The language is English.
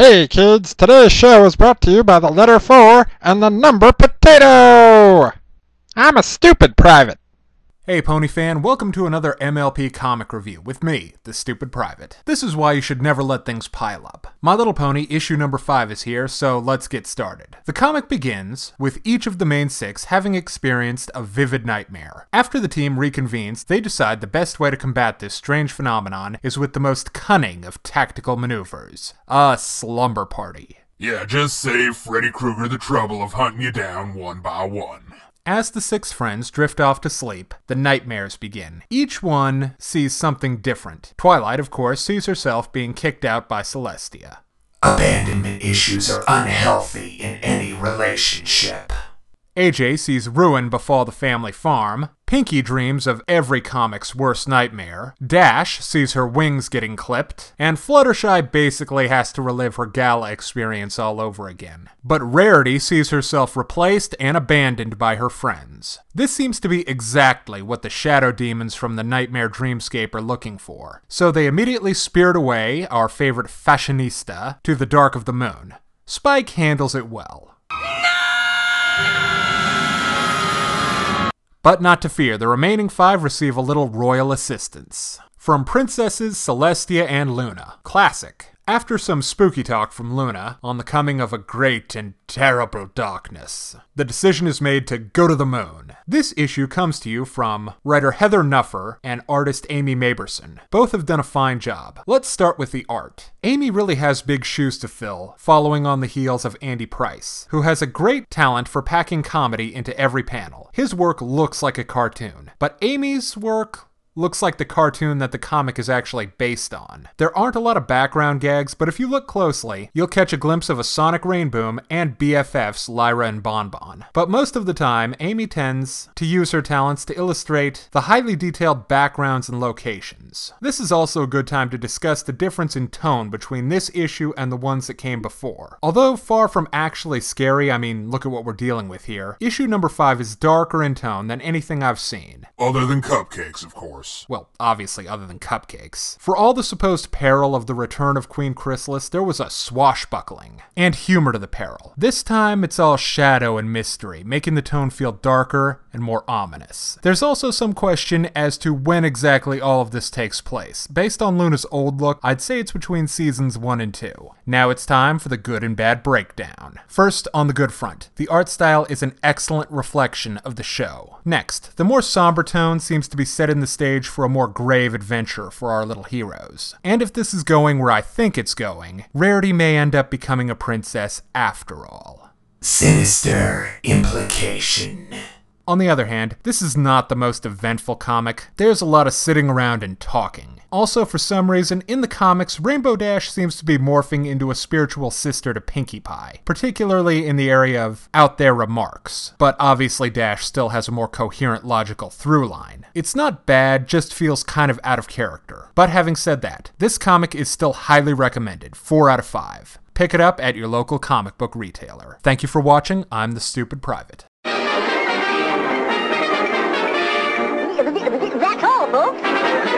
Hey kids, today's show is brought to you by the letter 4 and the number potato! I'm a stupid private. Hey Pony fan, welcome to another MLP comic review with me, the Stupid Private. This is why you should never let things pile up. My Little Pony issue number 5 is here, so let's get started. The comic begins with each of the main 6 having experienced a vivid nightmare. After the team reconvenes, they decide the best way to combat this strange phenomenon is with the most cunning of tactical maneuvers. A slumber party. Yeah, just save Freddy Krueger the trouble of hunting you down one by one. As the 6 friends drift off to sleep, the nightmares begin. Each one sees something different. Twilight, of course, sees herself being kicked out by Celestia. Abandonment issues are unhealthy in any relationship. AJ sees ruin befall the family farm. Pinky dreams of every comic's worst nightmare. Dash sees her wings getting clipped. And Fluttershy basically has to relive her gala experience all over again. But Rarity sees herself replaced and abandoned by her friends. This seems to be exactly what the shadow demons from the Nightmare Dreamscape are looking for. So they immediately spirit away our favorite fashionista to the dark of the moon. Spike handles it well. But not to fear, the remaining 5 receive a little royal assistance. From Princesses Celestia and Luna. Classic. After some spooky talk from Luna on the coming of a great and terrible darkness, the decision is made to go to the moon. This issue comes to you from writer Heather Nuffer and artist Amy Maberson. Both have done a fine job. Let's start with the art. Amy really has big shoes to fill, following on the heels of Andy Price, who has a great talent for packing comedy into every panel. His work looks like a cartoon, but Amy's work looks like the cartoon that the comic is actually based on. There aren't a lot of background gags, but if you look closely, you'll catch a glimpse of a Sonic Rainboom and BFFs Lyra and Bonbon. But most of the time, Amy tends to use her talents to illustrate the highly detailed backgrounds and locations. This is also a good time to discuss the difference in tone between this issue and the ones that came before. Although far from actually scary, I mean, look at what we're dealing with here, issue number 5 is darker in tone than anything I've seen. Other than cupcakes, of course. Well, obviously, other than cupcakes. For all the supposed peril of the return of Queen Chrysalis, there was a swashbuckling and humor to the peril. This time, it's all shadow and mystery, making the tone feel darker and more ominous. There's also some question as to when exactly all of this takes place. Based on Luna's old look, I'd say it's between seasons 1 and 2. Now it's time for the good and bad breakdown. First, on the good front, the art style is an excellent reflection of the show. Next, the more somber tone seems to be set in the stage for a more grave adventure for our little heroes. And if this is going where I think it's going, Rarity may end up becoming a princess after all. Sinister implication. On the other hand, this is not the most eventful comic. There's a lot of sitting around and talking. Also, for some reason, in the comics, Rainbow Dash seems to be morphing into a spiritual sister to Pinkie Pie, particularly in the area of out there remarks. But obviously Dash still has a more coherent logical through line. It's not bad, just feels kind of out of character. But having said that, this comic is still highly recommended, 4 out of 5. Pick it up at your local comic book retailer. Thank you for watching, I'm the Stupid Private. That's all, folks.